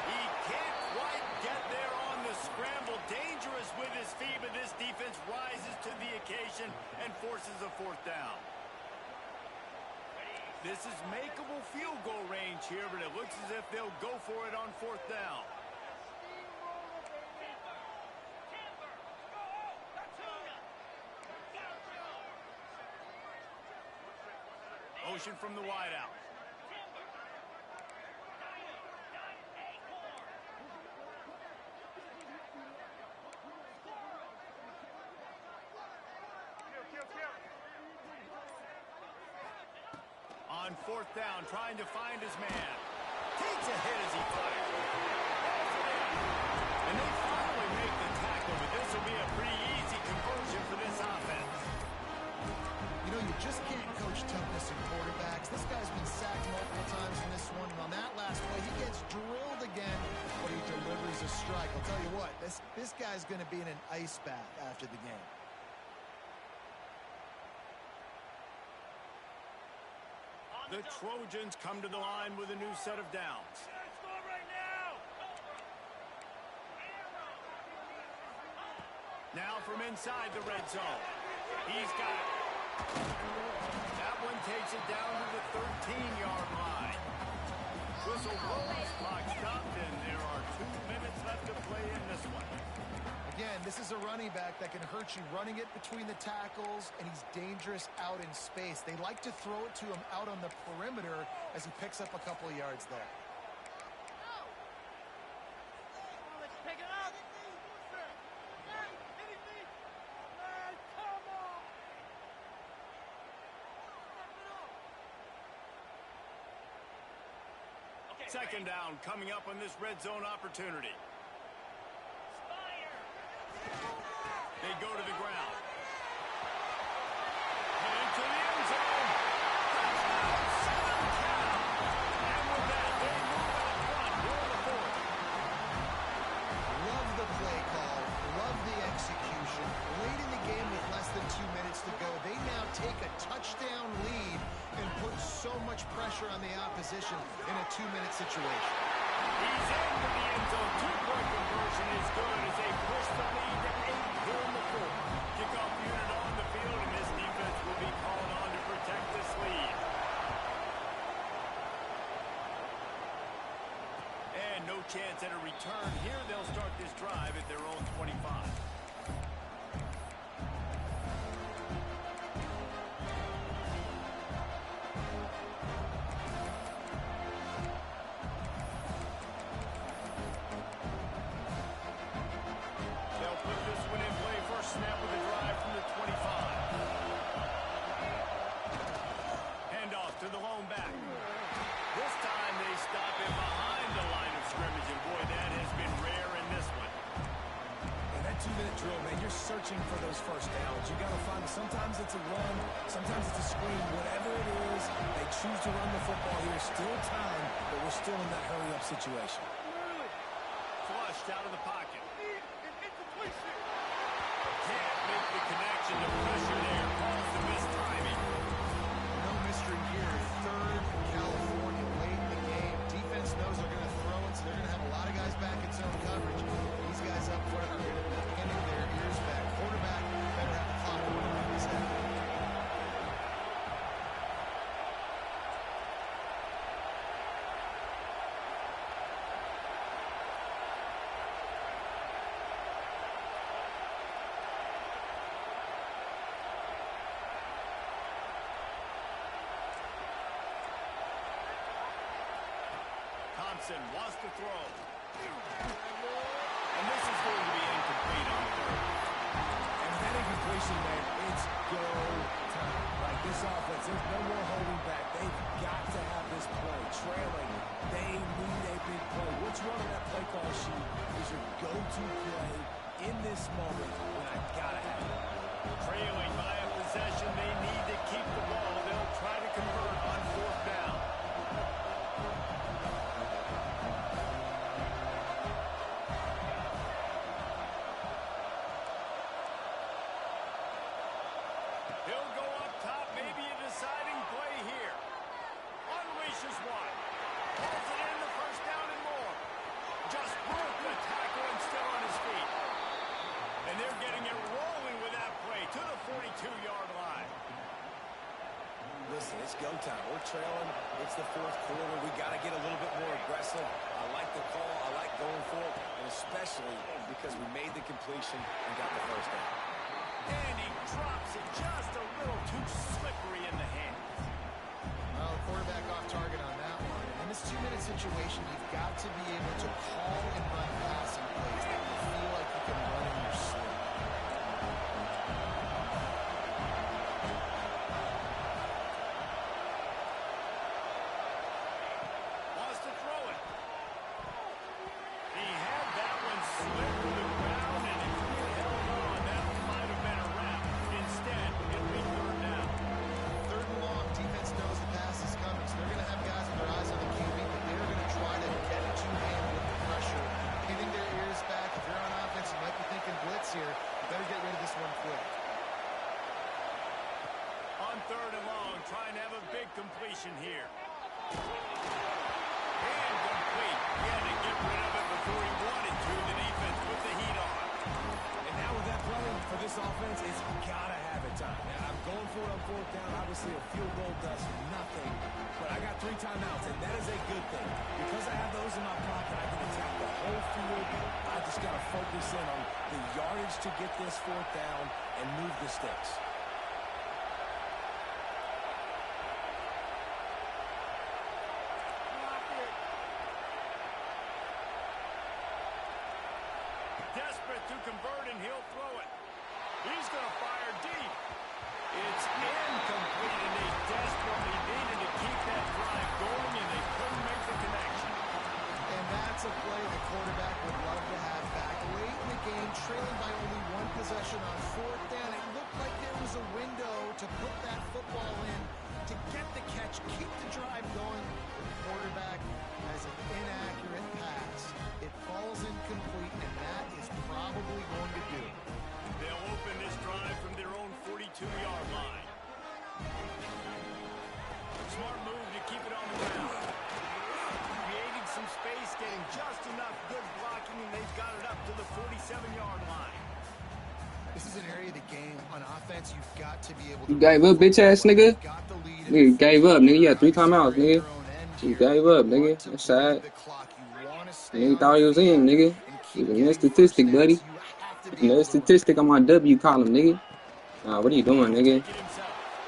He can't quite get there on the scramble. Dangerous with his feet, but this defense rises to the occasion and forces a 4th down. This is makeable field goal range here, but it looks as if they'll go for it on 4th down. motion from the wideout. On fourth down, trying to find his man. Takes a hit as he fires. And they finally make the tackle, but this will be a pretty easy conversion for this offense. You know, you just can't coach toughness in quarterbacks. This guy's been sacked multiple times in this one, and on that last play, he gets drilled again, but he delivers a strike. I'll tell you what, this guy's going to be in an ice bath after the game. The Trojans come to the line with a new set of downs. Now from inside the red zone. He's got it. That one takes it down to the 13-yard line. Whistle blows, clock stopped, and there are 2 minutes left to play in this one. Again, this is a running back that can hurt you running it between the tackles, and he's dangerous out in space. They like to throw it to him out on the perimeter as he picks up a couple of yards there. Second down coming up on this red zone opportunity. They go to the ground. And into the end zone. And with that, they move out front. We're the fourth. Love the play call. Love the execution. Late in the game with less than 2 minutes to go, they now take a touchdown lead and put so much pressure on the opposition in a 2-minute situation. He's into the end zone. 2-point conversion is good as they push the lead to 8 here in the fourth. Kickoff unit on the field, and this defense will be called on to protect this lead. And no chance at a return here. They'll start this drive at their own 25. Searching for those first downs. You got to find, sometimes it's a run, sometimes it's a screen, whatever it is, they choose to run the football here. Still time, but we're still in that hurry-up situation. Flushed out of the pocket. Can't make the connection. The pressure there caused the mistiming. No mystery here. Third California late in the game. Defense knows they're going to throw it, so they're going to have a lot of guys back in zone coverage. These guys up front are going to be pinning their ears back. Quarterback better have the clock going on his head. Thompson wants to throw. And this is going to be incomplete on third. And that incompletion, man, it's go time. Like this offense, there's no more holding back. They've got to have this play. Trailing, they need a big play. What's wrong on that play call sheet is your go-to play in this moment when I gotta have it. Trailing by a possession, they need to keep the ball. They'll try to convert on fourth down. He'll go up top, maybe a deciding play here. Unleashes one. Pulls it in the first down and more. Just broke the tackle and still on his feet. And they're getting it rolling with that play to the 42-yard line. Listen, it's go time. We're trailing. It's the fourth quarter. We got to get a little bit more aggressive. I like the call. I like going for it, and especially because we made the completion and got the first down. And he drops it just a little too slippery in the hands. on 3rd and long, trying to have a big completion here. Incomplete. He had to get rid of it before he wanted to. The defense put the heat on. And now with that play for this offense, it's got to have it time. Now, I'm going for it on 4th down. Obviously, a field goal does nothing. But I got 3 timeouts, and that is a good thing. Because I have those in my pocket, I can attack the whole field. I just got to focus in on the yardage to get this 4th down and move the sticks. Desperate to convert, and he'll throw it. He's going to fire deep. It's incomplete, and they desperately needed to keep that drive going, and they couldn't make the connection. And that's a play the quarterback would love to have back. Late in the game, trailing by only 1 possession on 4th down. It looked like there was a window to put that football in, to get the catch, keep the drive going. The quarterback has an inaccurate pass. It falls incomplete, and that is probably going to do it. They'll open this drive from their own 42-yard line. Smart move to keep it on the ground. Creating some space, getting just enough good blocking, and they've got it up to the 47-yard line. This is an area of the game on offense you've got to be able to... You gave up, bitch-ass nigga. Nigga gave up, nigga. You had 3 timeouts, nigga. You gave up, nigga. That's sad. Nigga thought he was in, nigga. He's another statistic, buddy. Another statistic on my W column, nigga. Nah, what are you doing, nigga?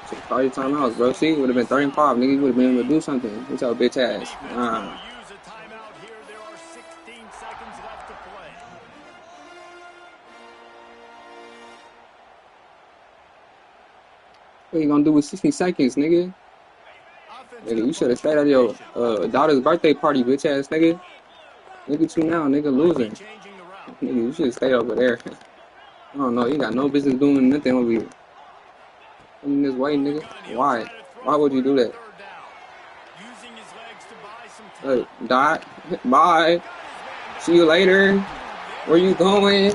Should call your timeouts, bro. See, it would have been 3 and 5, nigga. You would have been able to do something. What's your bitch ass? Nah. Use a timeout here. There are 16 seconds left to play. What you gonna do with 60 seconds, nigga? Nigga, you should have stayed at your daughter's birthday party, bitch ass nigga. Look at you now, nigga, losing. Nigga, you should stay over there. I don't know, you got no business doing nothing over here. In this way, nigga. Why? Why would you do that? Hey, Dot. Bye. See you later. Where you going?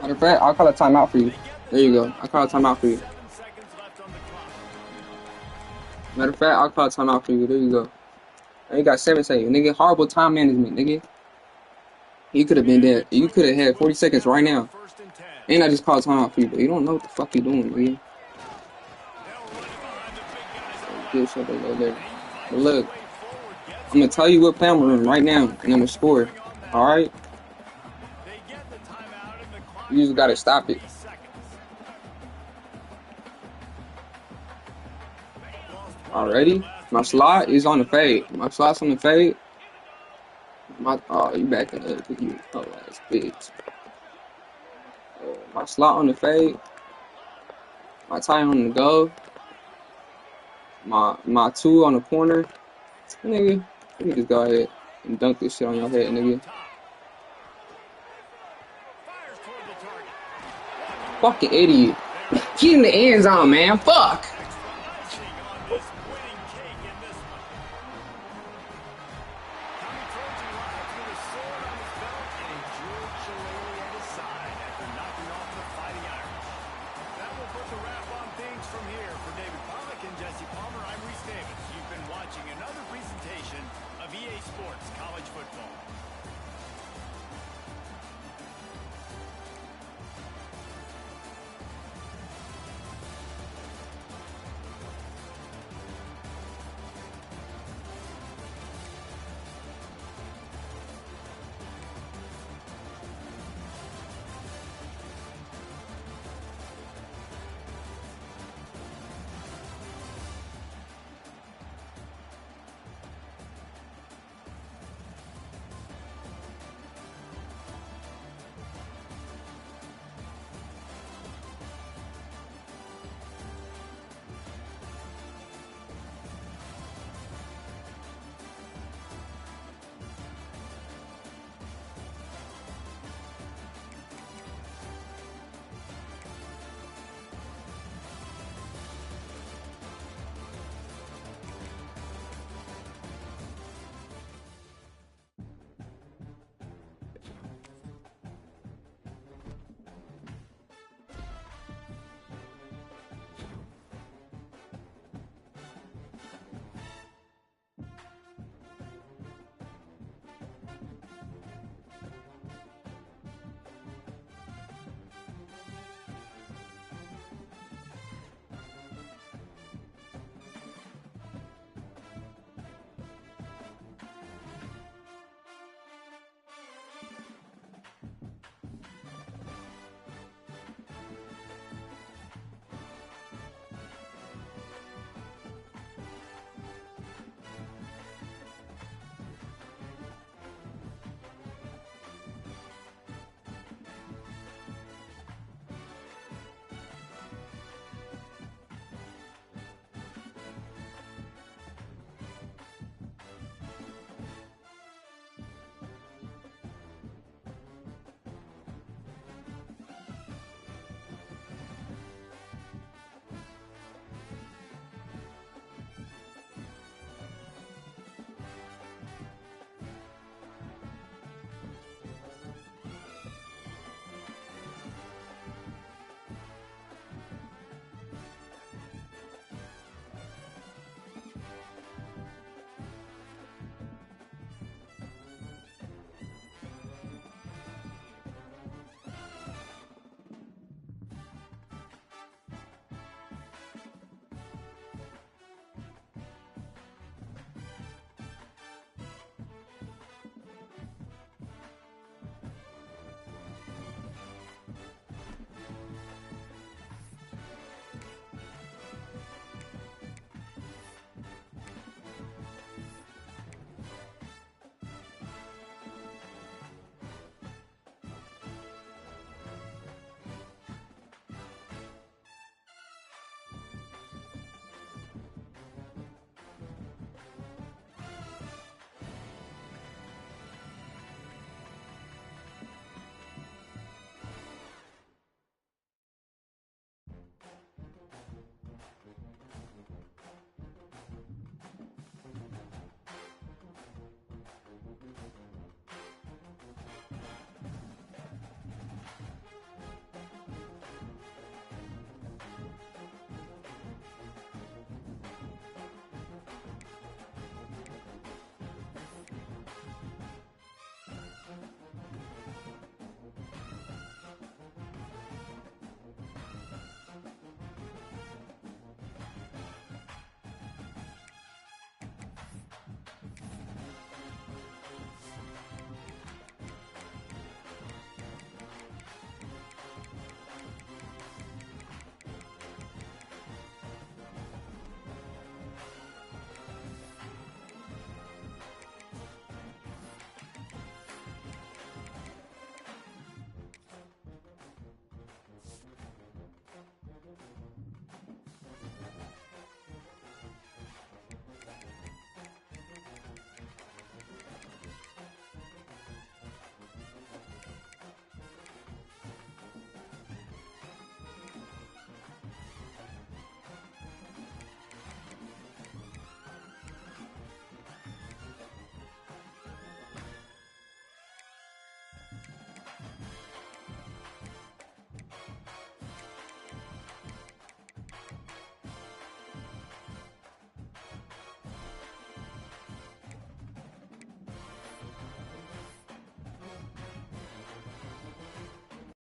Matter of fact, I'll call a timeout for you. There you go. I'll call a timeout for you. Matter of fact, I'll call a timeout for you. There you go. Now you got 7 seconds, nigga. Horrible time management, nigga. You could have been dead. You could have had 40 seconds right now. And I just called a timeout for you, but you don't know what the fuck you doing, nigga. Good shit over there. But look, I'm gonna tell you what play I'm running right now, and I'm gonna score. All right. You just gotta stop it. Already? My slot is on the fade. My slot's on the fade. Oh, you backing up. You ass bitch. My slot on the fade. My tie on the go. My 2 on the corner. Nigga, let me just go ahead and dunk this shit on your head, nigga. Fucking idiot. Get in the end zone, man. Fuck.